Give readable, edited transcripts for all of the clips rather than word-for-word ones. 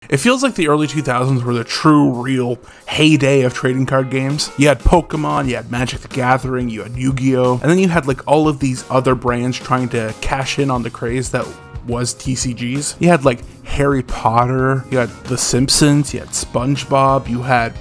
It feels like the early 2000s were the true, real heyday of trading card games. You had Pokemon, you had Magic the Gathering, you had Yu-Gi-Oh! And then you had like all of these other brands trying to cash in on the craze that was TCGs. You had like Harry Potter, you had The Simpsons, you had SpongeBob, you had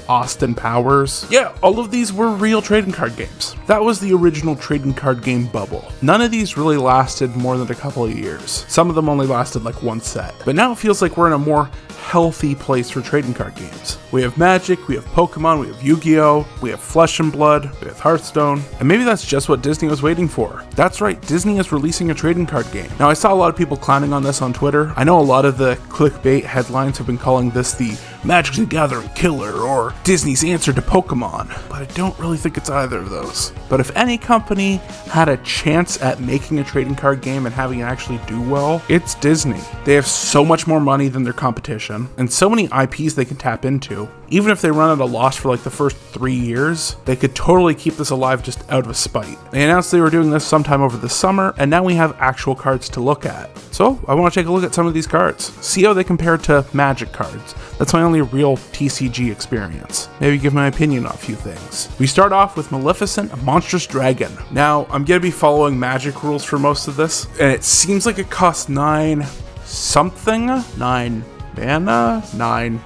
Austin Powers. Yeah, all of these were real trading card games. That was the original trading card game bubble. None of these really lasted more than a couple of years. Some of them only lasted like one set. But now it feels like we're in a more healthy place for trading card games. We have Magic, we have Pokemon, we have Yu-Gi-Oh!, we have Flesh and Blood, we have Hearthstone, and maybe that's just what Disney was waiting for. That's right, Disney is releasing a trading card game. Now I saw a lot of people clowning on this on Twitter. I know a lot of the clickbait headlines have been calling this the Magic the Gathering killer or Disney's answer to Pokemon, but I don't really think it's either of those. But if any company had a chance at making a trading card game and having it actually do well, it's Disney. They have so much more money than their competition, and so many IPs they can tap into. Even if they run at a loss for like the first 3 years, they could totally keep this alive just out of spite. They announced they were doing this sometime over the summer, and now we have actual cards to look at. So I want to take a look at some of these cards, see how they compare to Magic cards. That's my only real TCG experience. Maybe give my opinion on a few things. We start off with Maleficent, a monstrous dragon. Now, I'm going to be following Magic rules for most of this, and it seems like it costs 9 something? 9 mana? 9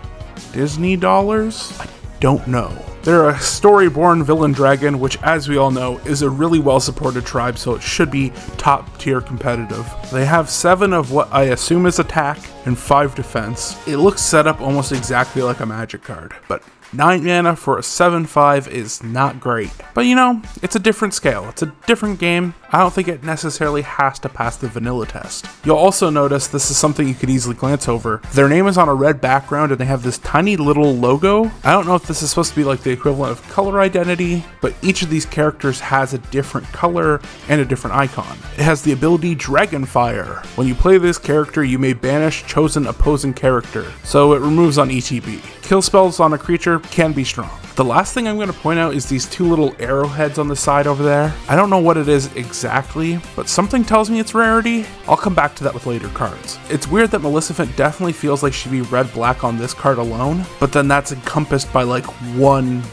Disney dollars? I don't know. They're a story-born villain dragon, which, as we all know, is a really well-supported tribe, so it should be top-tier competitive. They have 7 of what I assume is attack and 5 defense. It looks set up almost exactly like a Magic card, but 9 mana for a 7/5 is not great. But you know, it's a different scale. It's a different game. I don't think it necessarily has to pass the vanilla test. You'll also notice this is something you could easily glance over. Their name is on a red background and they have this tiny little logo. I don't know if this is supposed to be like the equivalent of color identity, but each of these characters has a different color and a different icon. It has the ability Dragonfire. When you play this character, you may banish chosen opposing character, so it removes on ETB. Kill spells on a creature can be strong. The last thing I'm going to point out is these 2 little arrowheads on the side over there. I don't know what it is exactly, but something tells me it's rarity. I'll come back to that with later cards. It's weird that Maleficent definitely feels like she'd be red-black on this card alone, but then that's encompassed by like one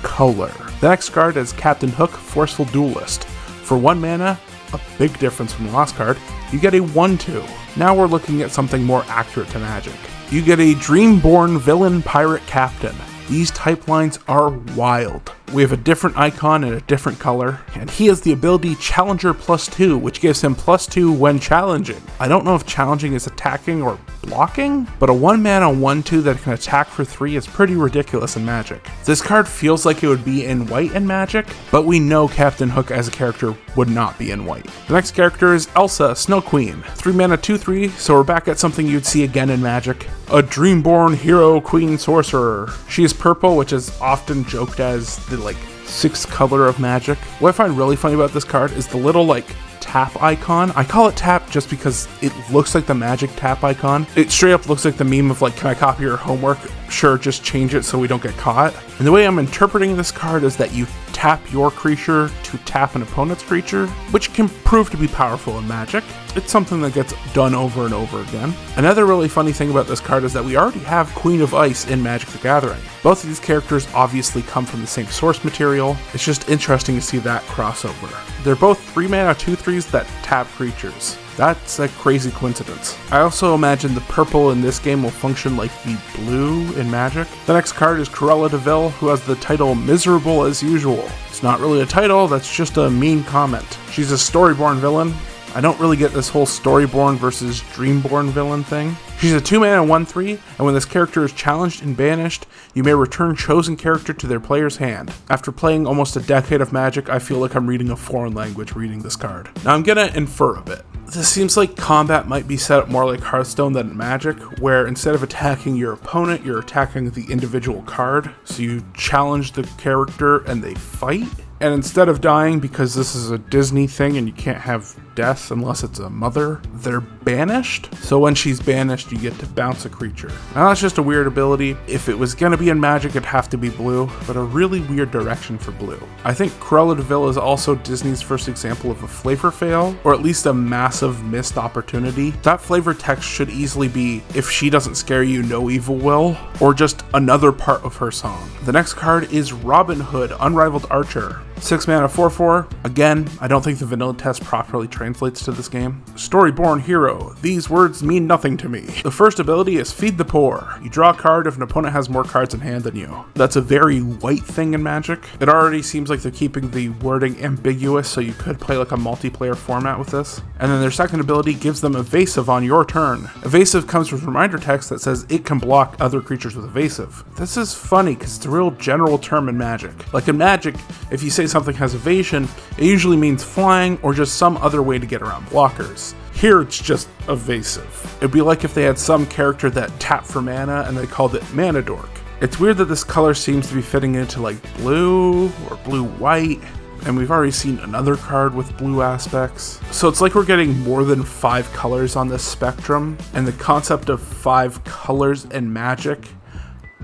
color. The next card is Captain Hook, Forceful Duelist. For 1 mana, a big difference from the last card, you get a 1/2. Now we're looking at something more accurate to Magic. You get a Dreamborn Villain Pirate Captain. These type lines are wild. We have a different icon and a different color, and he has the ability Challenger +2, which gives him +2 when challenging. I don't know if challenging is attacking or blocking, but a 1 mana 1/2 that can attack for 3 is pretty ridiculous in Magic. This card feels like it would be in white in Magic, but we know Captain Hook as a character would not be in white. The next character is Elsa, Snow Queen. 3 mana 2/3, so we're back at something you'd see again in Magic. A Dreamborn Hero Queen Sorcerer. She is purple, which is often joked as the like 6th color of Magic. What I find really funny about this card is the little like tap icon. I call it tap just because it looks like the Magic tap icon. It straight up looks like the meme of like, can I copy your homework? Sure, just change it so we don't get caught. And the way I'm interpreting this card is that you tap your creature to tap an opponent's creature, which can prove to be powerful in Magic. It's something that gets done over and over again. Another really funny thing about this card is that we already have Queen of Ice in Magic the Gathering. Both of these characters obviously come from the same source material. It's just interesting to see that crossover. They're both 3 mana 2/3s that tap creatures. That's a crazy coincidence. I also imagine the purple in this game will function like the blue in Magic. The next card is Cruella de Vil, who has the title Miserable as Usual. It's not really a title, that's just a mean comment. She's a Storyborn villain. I don't really get this whole Storyborn versus Dreamborn villain thing. She's a 2 mana 1/3, and when this character is challenged and banished, you may return chosen character to their player's hand. After playing almost a decade of Magic, I feel like I'm reading a foreign language reading this card. Now I'm gonna infer a bit. This seems like combat might be set up more like Hearthstone than Magic, where instead of attacking your opponent, you're attacking the individual card. So you challenge the character and they fight. And instead of dying, because this is a Disney thing and you can't have death unless it's a mother, they're banished. So when she's banished, you get to bounce a creature. Now that's just a weird ability. If it was gonna be in Magic, it'd have to be blue, but a really weird direction for blue. I think Cruella de Vil is also Disney's first example of a flavor fail, or at least a massive missed opportunity. That flavor text should easily be, if she doesn't scare you, no evil will, or just another part of her song. The next card is Robin Hood, Unrivaled Archer. 6 mana 4/4. Again, I don't think the vanilla test properly translates to this game. Storyborn Hero. These words mean nothing to me. The first ability is Feed the Poor. You draw a card if an opponent has more cards in hand than you. That's a very white thing in Magic. It already seems like they're keeping the wording ambiguous, so you could play like a multiplayer format with this. And then their second ability gives them Evasive on your turn. Evasive comes with reminder text that says it can block other creatures with Evasive. This is funny because it's a real general term in Magic. Like in Magic, if you say something has evasion, it usually means flying or just some other way to get around blockers. Here it's just evasive. It'd be like if they had some character that tapped for mana and they called it Mana Dork. It's weird that this color seems to be fitting into like blue or blue-white, and we've already seen another card with blue aspects. So it's like we're getting more than 5 colors on this spectrum, and the concept of 5 colors in Magic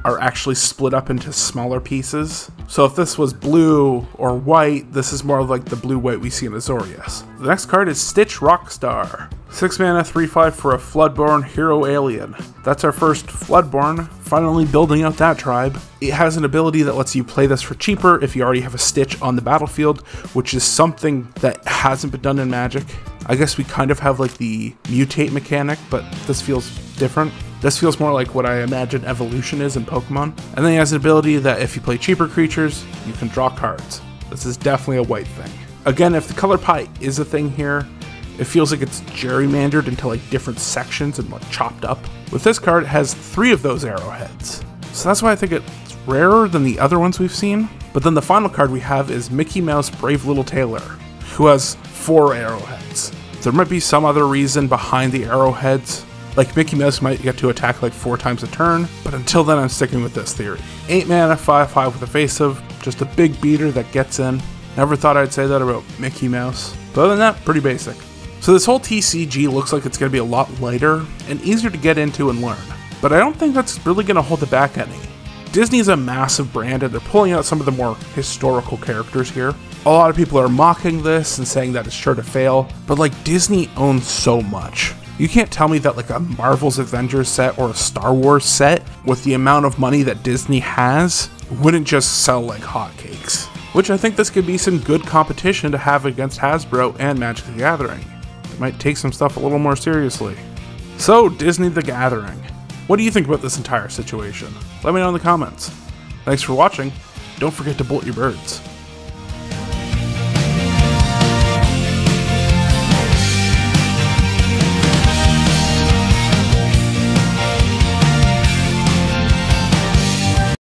are actually split up into smaller pieces. So if this was blue or white, this is more like the blue-white we see in Azorius. The next card is Stitch Rockstar. 6 mana 3/5 for a Floodborn Hero Alien. That's our first Floodborn, finally building out that tribe. It has an ability that lets you play this for cheaper if you already have a Stitch on the battlefield, which is something that hasn't been done in Magic. I guess we kind of have like the mutate mechanic, but this feels different. This feels more like what I imagine evolution is in Pokemon. And then he has an ability that if you play cheaper creatures, you can draw cards. This is definitely a white thing. Again, if the color pie is a thing here, it feels like it's gerrymandered into like different sections and like chopped up. With this card, it has 3 of those arrowheads. So that's why I think it's rarer than the other ones we've seen. But then the final card we have is Mickey Mouse Brave Little Tailor, who has 4 arrowheads. There might be some other reason behind the arrowheads. Like Mickey Mouse might get to attack like 4 times a turn, but until then I'm sticking with this theory. 8 mana 5/5 with Evasive, just a big beater that gets in. Never thought I'd say that about Mickey Mouse, but other than that, pretty basic. So this whole TCG looks like it's going to be a lot lighter and easier to get into and learn, but I don't think that's really going to hold it back any. Disney's a massive brand and they're pulling out some of the more historical characters here. A lot of people are mocking this and saying that it's sure to fail, but like Disney owns so much. You can't tell me that like a Marvel's Avengers set or a Star Wars set, with the amount of money that Disney has, wouldn't just sell like hotcakes. Which I think this could be some good competition to have against Hasbro and Magic the Gathering. It might take some stuff a little more seriously. So, Disney the Gathering. What do you think about this entire situation? Let me know in the comments. Thanks for watching. Don't forget to bolt your birds.